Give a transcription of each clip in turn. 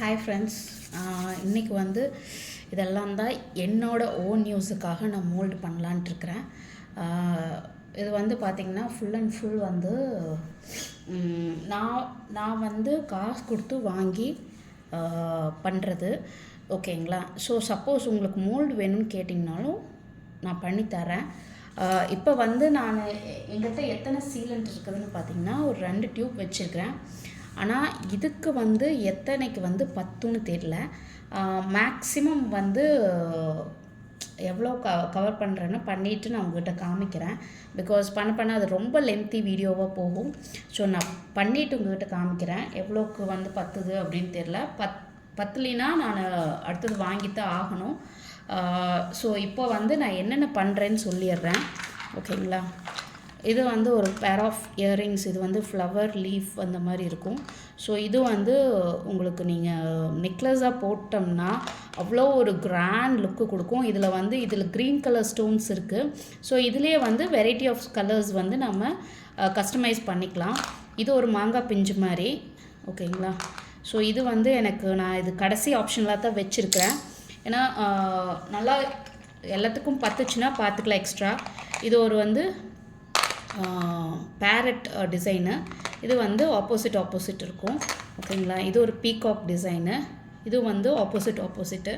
Hi friends, இன்றைக்கி வந்து இதெல்லாம் தான் என்னோடய ஓன் நியூஸுக்காக நான் மோல்டு பண்ணலான்ட்ருக்கிறேன். இது வந்து பார்த்திங்கன்னா ஃபுல் அண்ட் ஃபுல் வந்து நான் வந்து காசு கொடுத்து வாங்கி பண்ணுறது. ஓகேங்களா? ஸோ சப்போஸ் உங்களுக்கு மோல்டு வேணும்னு கேட்டிங்கனாலும் நான் பண்ணித்தரேன். இப்போ வந்து நான் எங்கிட்ட எத்தனை சீலண்ட் இருக்குதுன்னு பார்த்திங்கன்னா ஒரு 2 டியூப் வச்சுருக்கிறேன். ஆனால் இதுக்கு வந்து எத்தனைக்கு வந்து பத்துன்னு தெரியல. மேக்ஸிமம் வந்து எவ்வளோ கவர் பண்ணுறேன்னு பண்ணிவிட்டு நான் உங்கள்கிட்ட காமிக்கிறேன். பிகாஸ் பண்ண அது ரொம்ப லென்த்தி வீடியோவாக போகும். ஸோ நான் பண்ணிவிட்டு உங்கள்கிட்ட காமிக்கிறேன் எவ்வளோக்கு வந்து பத்துது அப்படின்னு தெரில. பத்தலினா நான் அடுத்தது வாங்கித்தான் ஆகணும். ஸோ இப்போ வந்து நான் என்னென்ன பண்ணுறேன்னு சொல்லிடுறேன். ஓகேங்களா? இது வந்து ஒரு பேர் ஆஃப் இயரிங்ஸ். இது வந்து ஃப்ளவர் லீஃப் அந்த மாதிரி இருக்கும். ஸோ இது வந்து உங்களுக்கு நீங்கள் நெக்லஸாக போட்டோம்னா அவ்வளோ ஒரு கிராண்ட் லுக்கு கொடுக்கும். இதில் க்ரீன் கலர் ஸ்டோன்ஸ் இருக்குது. ஸோ இதுலேயே வந்து வெரைட்டி ஆஃப் கலர்ஸ் வந்து நம்ம கஸ்டமைஸ் பண்ணிக்கலாம். இது ஒரு மாங்காய் பிஞ்சு மாதிரி. ஓகேங்களா? ஸோ இது வந்து நான் இது கடைசி ஆப்ஷனில் தான் வச்சுருக்கிறேன். ஏன்னா நல்லா எல்லாத்துக்கும் பத்துச்சுன்னா பார்த்துக்கலாம் எக்ஸ்ட்ரா. இது ஒரு வந்து பேரட் டிசைனு. இது வந்து ஆப்போசிட் இருக்கும். ஓகேங்களா? இது ஒரு பீகாக் டிசைனு. இது வந்து ஆப்போசிட்டு.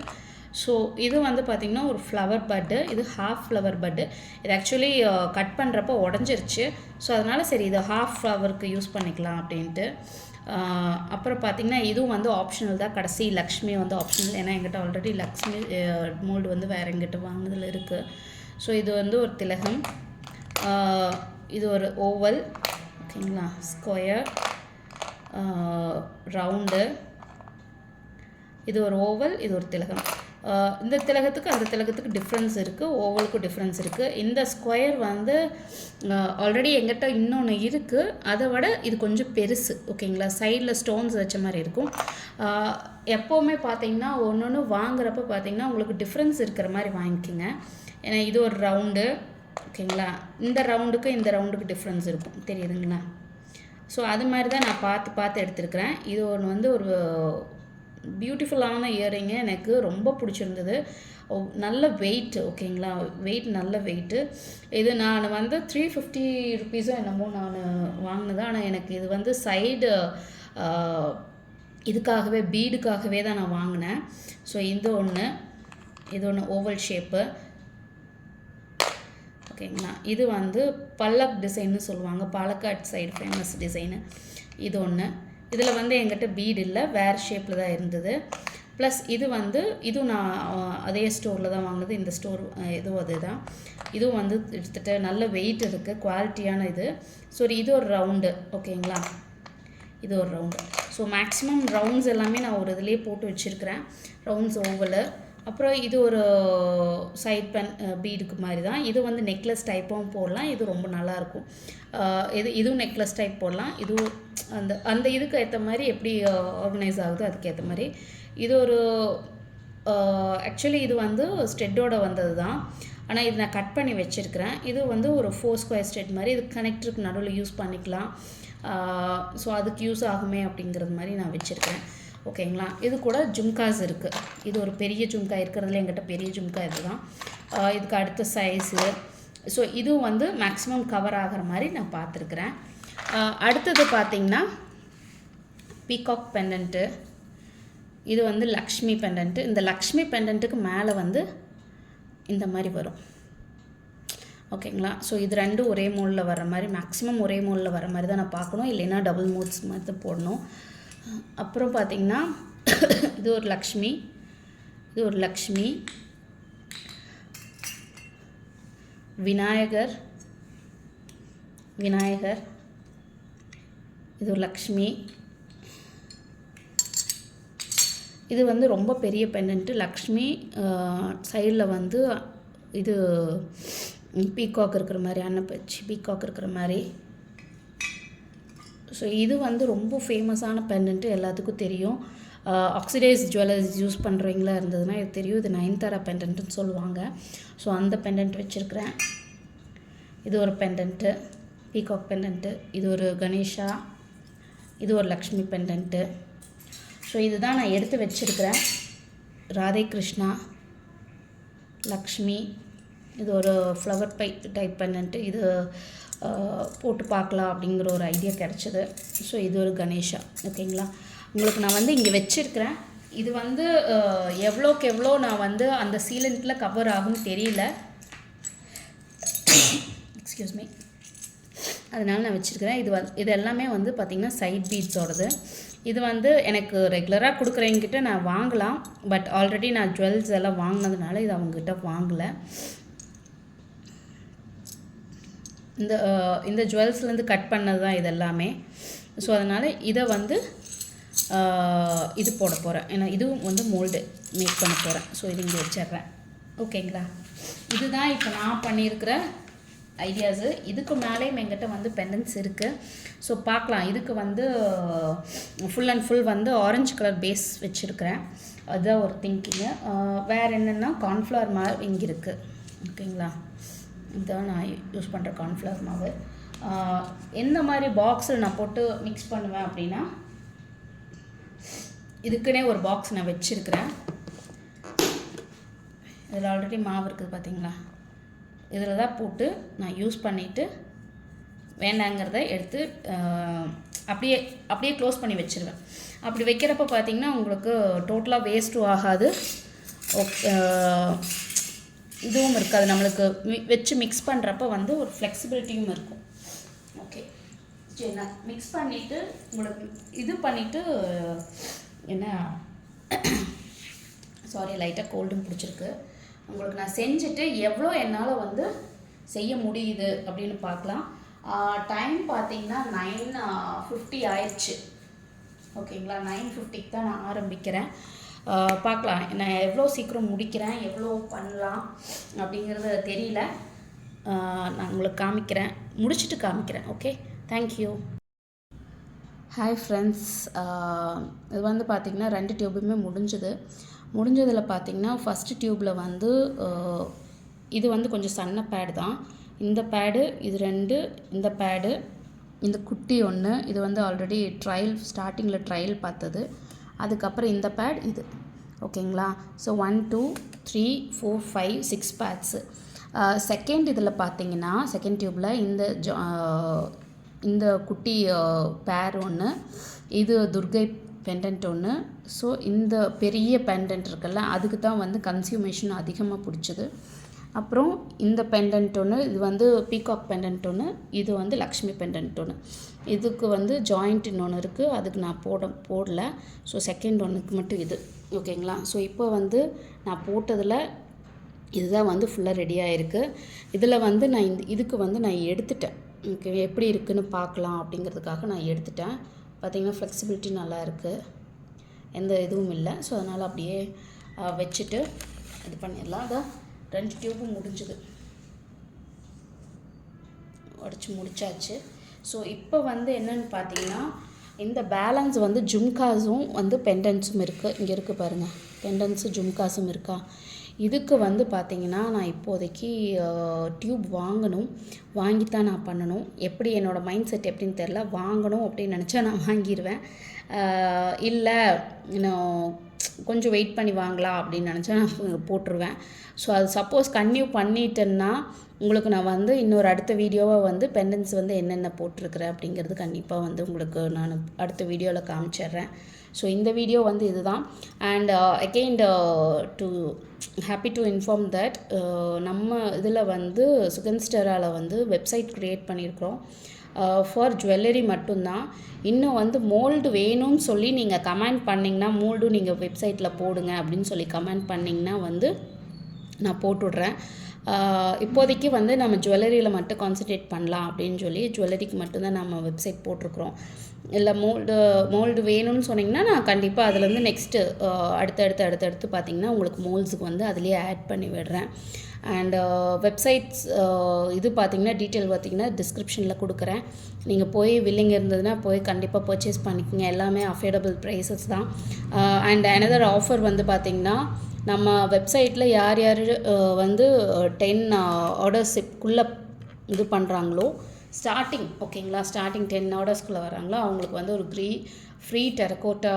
ஸோ இது வந்து பார்த்திங்கன்னா ஒரு ஃப்ளவர் பட்டு. இது ஹாஃப் ஃப்ளவர் பட்டு. இது ஆக்சுவலி கட் பண்ணுறப்போ உடஞ்சிருச்சு. ஸோ அதனால் சரி இது ஹாஃப் ஃப்ளவருக்கு யூஸ் பண்ணிக்கலாம் அப்படின்ட்டு. அப்புறம் பார்த்திங்கன்னா இதுவும் வந்து ஆப்ஷனல் தான். கடைசி லக்ஷ்மி வந்து ஆப்ஷனல். ஏன்னா எங்கிட்ட ஆல்ரெடி லக்ஷ்மி மோல்டு வந்து வேறு எங்கிட்ட வாங்கினதில் இருக்குது. ஸோ இது வந்து ஒரு திலகம். இது ஒரு ஓவல். ஓகேங்களா? Square, round. இது ஒரு ஓவல், இது ஒரு திலகம். இந்த திலகத்துக்கு அந்த திலகத்துக்கு டிஃப்ரென்ஸ் இருக்குது. ஓவலுக்கும் டிஃப்ரென்ஸ் இருக்குது. இந்த ஸ்கொயர் வந்து ஆல்ரெடி எங்கிட்ட இன்னொன்று இருக்குது. அதை விட இது கொஞ்சம் பெருசு. ஓகேங்களா? சைடில் ஸ்டோன்ஸ் வச்ச மாதிரி இருக்கும். எப்போவுமே பார்த்திங்கன்னா ஒன்று வாங்குறப்ப பார்த்திங்கன்னா உங்களுக்கு டிஃப்ரென்ஸ் இருக்கிற மாதிரி வாங்கிக்கோங்க. ஏன்னா இது ஒரு ரவுண்டு. ஓகேங்களா? இந்த ரவுண்டுக்கு டிஃப்ரென்ஸ் இருக்கும். தெரியுதுங்களா? ஸோ அது மாதிரி தான் நான் பார்த்து எடுத்துருக்கிறேன். இது ஒன்று வந்து ஒரு பியூட்டிஃபுல்லான இயரிங்கு. எனக்கு ரொம்ப பிடிச்சிருந்தது. நல்ல வெயிட். ஓகேங்களா? நல்ல வெயிட்டு. இது நான் வந்து 350 ருபீஸோ என்னமோ நான் வாங்கினது. ஆனால் எனக்கு இது வந்து சைடு இதுக்காகவே பீடுக்காகவே தான் நான் வாங்கினேன். ஸோ இது ஒன்று ஓவல் ஷேப்பு. ஓகேங்களா? இது வந்து பல்லக் டிசைன்னு சொல்லுவாங்க. Palakkad side famous design. இது ஒன்று. இதில் வந்து எங்கிட்ட பீடு இல்லை, வேறு ஷேப்பில் தான் இருந்தது. ப்ளஸ் இதுவும் நான் அதே ஸ்டோரில் தான் வாங்கினது. இந்த ஸ்டோர் இதுவும் அது தான். இதுவும் வந்து எடுத்துகிட்டு நல்ல வெயிட் இருக்குது, குவாலிட்டியான இது. ஸோ இது ஒரு ரவுண்டு. ஓகேங்களா? இது ஒரு ரவுண்டு. ஸோ மேக்ஸிமம் ரவுண்ட்ஸ் எல்லாமே நான் ஒரு இதிலே போட்டு வச்சுருக்கிறேன். ரவுண்ட்ஸ், ஓவலு. அப்புறம் இது ஒரு சைட் பென் பீடுக்கு மாதிரி தான். இது வந்து நெக்லஸ் டைப்பும் போடலாம். இது ரொம்ப நல்லாயிருக்கும். இதுவும் நெக்லஸ் டைப் போடலாம். இதுவும் அந்த இதுக்கு ஏற்ற மாதிரி எப்படி ஆர்கனைஸ் ஆகுதோ அதுக்கேற்ற மாதிரி. இது ஒரு ஆக்சுவலி இது வந்து ஸ்டெட்டோட வந்தது தான். ஆனால் இது நான் கட் பண்ணி வச்சுருக்கிறேன். இது வந்து ஒரு 4 ஸ்கொயர் ஸ்டெட் மாதிரி. இது கனெக்டருக்கு நடுவில் யூஸ் பண்ணிக்கலாம். ஸோ அதுக்கு யூஸ் ஆகுமே அப்படிங்கிறது மாதிரி நான் வச்சுருக்கேன். ஓகேங்களா? இது கூட ஜும்காஸ் இருக்குது. இது ஒரு பெரிய ஜும்கா இருக்கிறதுல எங்கிட்ட பெரிய ஜும்கா இது தான். இதுக்கு அடுத்த சைஸு. ஸோ இதுவும் வந்து மேக்ஸிமம் கவர் ஆகிற மாதிரி நான் பார்த்துருக்குறேன். அடுத்தது பார்த்திங்கன்னா பீகாக் பெண்டன்ட்டு. இது வந்து லக்ஷ்மி பெண்டன்ட்டு. இந்த லக்ஷ்மி பெண்டன்ட்டுக்கு மேலே வந்து இந்த மாதிரி வரும். ஓகேங்களா? ஸோ இது ரெண்டும் ஒரே மோலில் வர மாதிரி, மேக்ஸிமம் ஒரே மோலில் வர மாதிரி தான் நான் பார்க்கணும். இல்லைன்னா டபுள் மோட்ஸ் மாதிரி போடணும். அப்புறம் பார்த்திங்கன்னா இது ஒரு லக்ஷ்மி. விநாயகர். இது ஒரு லக்ஷ்மி. இது வந்து ரொம்ப பெரிய பெண்டன்ட்டு. லக்ஷ்மி சைடில் வந்து இது பீகாக் இருக்கிற மாதிரி, அன்னப்பச்சி பீகாக் இருக்கிற மாதிரி. ஸோ இது வந்து ரொம்ப ஃபேமஸான பெண்டன்ட்டு, எல்லாத்துக்கும் தெரியும். ஆக்சிடைஸ் ஜுவல்லர்ஸ் யூஸ் பண்ணுறவங்களா இருந்ததுன்னா இது தெரியும். இது நயன்தாரா பெண்டன்ட்டுன்னு சொல்லுவாங்க. ஸோ அந்த பெண்டன்ட் வச்சுருக்கிறேன். இது ஒரு பெண்டன்ட்டு, பீகாக் பெண்டன்ட்டு. இது ஒரு கணேஷா. இது ஒரு லக்ஷ்மி பெண்டன்ட்டு. ஸோ ஸோ இதுதான் நான் எடுத்து வச்சுருக்கிறேன். ராதே கிருஷ்ணா, லக்ஷ்மி, இது ஒரு ஃப்ளவர் டைப் பண்ணிட்டு இது போட்டு பார்க்கலாம் அப்படிங்கிற ஒரு ஐடியா கிடச்சிது. ஸோ இது ஒரு கணேஷா. ஓகேங்களா, உங்களுக்கு நான் வந்து இங்கே வச்சுருக்கிறேன். இது வந்து எவ்வளோக்கு எவ்வளோ நான் வந்து அந்த சீலண்ட்டில் கவர் ஆகும்னு தெரியல, எக்ஸ்கியூஸ் மீ, அதனால் நான் வச்சுருக்கிறேன். இது எல்லாமே வந்து பார்த்திங்கன்னா சைட் பீட்ஸோடது. இது வந்து எனக்கு ரெகுலராக கொடுக்குறவங்கிட்ட நான் வாங்கலாம், பட் ஆல்ரெடி நான் ஜுவல்ஸ் எல்லாம் வாங்கினதுனால இது அவங்கக்கிட்ட வாங்கலை. இந்த ஜுவல்ஸ்லேருந்து கட் பண்ணது தான் இது எல்லாமே. ஸோ அதனால் இதை வந்து இது போட போகிறேன், ஏன்னா இதுவும் வந்து மோல்டு மேக் பண்ண போகிறேன். ஸோ இது இங்கே வச்சிட்றேன். ஓகேங்களா, இதுதான் இப்போ நான் பண்ணியிருக்கிற ஐடியாஸு. இதுக்கு மேலேயும் எங்கிட்ட வந்து பெண்டன்ஸ் இருக்குது. ஸோ பார்க்கலாம். இதுக்கு வந்து ஃபுல் அண்ட் ஃபுல் வந்து ஆரஞ்சு கலர் பேஸ் வச்சுருக்கிறேன். அதுதான் ஒரு திங்கிங்கு. வேறு என்னென்னா கார்ன்ஃப்ளவர் மாவு இங்கே இருக்குது. ஓகேங்களா, இதுதான் நான் யூஸ் பண்ணுற கார்ன்ஃப்ளவர் மாவு. எந்த மாதிரி பாக்ஸில் நான் போட்டு மிக்ஸ் பண்ணுவேன் அப்படின்னா, இதுக்குன்னே ஒரு பாக்ஸ் நான் வச்சுருக்கிறேன். இதில் ஆல்ரெடி மாவு இருக்குது பார்த்தீங்களா, இதில் தான் போட்டு நான் யூஸ் பண்ணிவிட்டு வேண்டாங்கிறத எடுத்து அப்படியே க்ளோஸ் பண்ணி வச்சுருவேன். அப்படி வைக்கிறப்ப பார்த்திங்கன்னா உங்களுக்கு டோட்டலாக வேஸ்ட்டும் ஆகாது, இதுவும் இருக்காது. நம்மளுக்கு வச்சு மிக்ஸ் பண்ணுறப்ப வந்து ஒரு ஃப்ளெக்சிபிலிட்டியும் இருக்கும். ஓகே, சரி, நான் மிக்ஸ் பண்ணிவிட்டு உங்களுக்கு இது பண்ணிவிட்டு என்ன சாரி லைட்டாக கோல்டும் பிடிச்சிருக்கு. உங்களுக்கு நான் செஞ்சுட்டு எவ்வளோ என்னால் வந்து செய்ய முடியுது அப்படின்னு பார்க்கலாம். டைம் பார்த்திங்கன்னா 9:50 ஆயிடுச்சு. ஓகேங்களா, 9:50க்கு தான் நான் ஆரம்பிக்கிறேன். பார்க்கலாம் நான் எவ்வளோ சீக்கிரம் முடிக்கிறேன், எவ்வளோ பண்ணலாம் அப்படிங்கிறது தெரியல. நான் உங்களுக்கு காமிக்கிறேன், முடிச்சுட்டு காமிக்கிறேன். Okay, thank you. ஹாய் ஃப்ரெண்ட்ஸ், இது வந்து பார்த்திங்கன்னா 2 டியூபுமே முடிஞ்சதில் பார்த்திங்கன்னா ஃபஸ்ட்டு டியூப்பில் வந்து இது வந்து கொஞ்சம் சன்ன பேடு தான். இந்த பேடு இது 2, இந்த பேடு, இந்த குட்டி ஒன்று, இது வந்து ஆல்ரெடி ஸ்டார்டிங்கில் ட்ரையல் பார்த்தது. அதுக்கப்புறம் இந்த பேட் இது. ஓகேங்களா, ஸோ 1 2 3 4 5 6 பேட்ஸு. செகண்ட் இதில் பார்த்தீங்கன்னா செகண்ட் டியூப்பில் இந்த குட்டி பேர் ஒன்று, இது துர்கை பெண்டன்ட் ஒன்று. ஸோ இந்த பெரிய பெண்டன்ட் இருக்குல்ல, அதுக்கு தான் வந்து கன்சியூமேஷன் அதிகமாக பிடிச்சது. அப்புறம் இந்த பெண்டன்ட் ஒன்று, இது வந்து பீகாக் பெண்டன்ட் ஒன்று, இது வந்து லக்ஷ்மி பெண்டன்ட் ஒன்று. இதுக்கு வந்து ஜாயிண்ட் இன்னொன்று இருக்குது, அதுக்கு நான் போடல. ஸோ செகண்ட் ஒன்றுக்கு மட்டும் இது. ஓகேங்களா, ஸோ இப்போ வந்து நான் போட்டதில் இதுதான் வந்து ஃபுல்லாக ரெடியாக இருக்குது. இதில் வந்து நான் இதுக்கு வந்து நான் எடுத்துட்டேன். ஓகே, எப்படி இருக்குதுன்னு பார்க்கலாம் அப்படிங்கிறதுக்காக நான் எடுத்துட்டேன். பார்த்திங்கன்னா ஃப்ளெக்சிபிலிட்டி நல்லா இருக்குது, எந்த இதுவும் இல்லை. ஸோ அதனால் அப்படியே வச்சுட்டு இது பண்ணிடலாம். அதான் 2 டியூபும் உடச்சி முடிச்சாச்சு. ஸோ இப்போ வந்து என்னென்னு பார்த்தீங்கன்னா, இந்த பேலன்ஸ் வந்து ஜும்காஸும் வந்து பெண்டன்ஸும் இருக்குது. இங்கே இருக்குது பாருங்கள், பெண்டன்ஸும் ஜும்காஸும் இருக்கா. இதுக்கு வந்து பார்த்திங்கன்னா நான் இப்போதைக்கு டியூப் வாங்கித்தான் நான் பண்ணணும். எப்படி என்னோடய மைண்ட் செட் எப்படின்னு தெரில, வாங்கணும் அப்படின்னு நினச்சா நான் வாங்கிடுவேன். இல்லை இன்னும் கொஞ்சம் வெயிட் பண்ணி வாங்கலாம் அப்படின்னு நினச்சா நான் போட்டுருவேன். ஸோ அது சப்போஸ் கன்டினியூ பண்ணிட்டேன்னா உங்களுக்கு நான் வந்து இன்னொரு அடுத்த வீடியோவை வந்து பெண்டன்ஸ் வந்து என்னென்ன போட்டிருக்கிறேன் அப்படிங்கிறது கண்டிப்பாக வந்து உங்களுக்கு நான் அடுத்த வீடியோவில் காமிச்சிட்றேன். ஸோ இந்த வீடியோ வந்து இதுதான். And again happy to inform that நம்ம இதில் வந்து சுகன்ஸ்டரால் வந்து வெப்சைட் க்ரியேட் பண்ணியிருக்கிறோம் ஃபார் ஜுவல்லரி மட்டும்தான். இன்னும் வந்து மோல்டு வேணும்னு சொல்லி நீங்கள் கமெண்ட் பண்ணிங்கன்னா, மோல்டும் நீங்கள் வெப்சைட்டில் போடுங்க அப்படின்னு சொல்லி கமெண்ட் பண்ணிங்கன்னா வந்து நான் போட்டுவிட்றேன். இப்போதைக்கு வந்து நம்ம ஜுவல்லரியில் மட்டும் கான்சன்ட்ரேட் பண்ணலாம் அப்படின்னு சொல்லி ஜுவல்லரிக்கு மட்டும்தான் நம்ம வெப்சைட் போட்டிருக்கிறோம். இல்லை மோல்டு வேணும்னு சொன்னிங்கன்னா நான் கண்டிப்பாக அதுலேருந்து நெக்ஸ்ட்டு அடுத்தடுத்து பார்த்திங்கன்னா உங்களுக்கு மோல்ஸுக்கு வந்து அதுலேயே ஆட் பண்ணி விடுறேன். அண்ட் வெப்சைட்ஸ் இது பார்த்திங்கன்னா டீட்டெயில் பார்த்திங்கன்னா டிஸ்கிரிப்ஷனில் கொடுக்குறேன். நீங்கள் போய் வில்லிங் இருந்ததுன்னா போய் கண்டிப்பாக பர்ச்சேஸ் பண்ணிக்கோங்க. எல்லாமே அஃபோர்டபுள் ப்ரைஸஸ் தான். அண்ட் அனதர் ஆஃபர் வந்து பார்த்திங்கன்னா, நம்ம வெப்சைட்டில் யார் வந்து 10 ஆர்டர்ஸுக்குள்ளே இது பண்ணுறாங்களோ, ஸ்டார்டிங் ஓகேங்களா, ஸ்டார்டிங் 10 ஆர்டர்ஸ்குள்ளே வராங்களோ அவங்களுக்கு வந்து ஒரு ஃப்ரீ டெரக்கோட்டா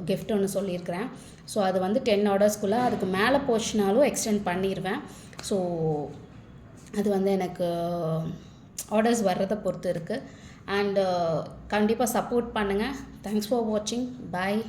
கிஃப்ட் ஒன்று சொல்லியிருக்கிறேன். ஸோ அது வந்து 10 ஆர்டர்ஸ்குள்ளே அதுக்கு மேலே போச்சுனாலும் எக்ஸ்டெண்ட் பண்ணிடுவேன். ஸோ அது வந்து எனக்கு ஆர்டர்ஸ் வர்றதை பொறுத்து இருக்குது. அண்டு கண்டிப்பாக சப்போர்ட் பண்ணுங்கள். தேங்க்ஸ் ஃபார் வாட்சிங். பாய்.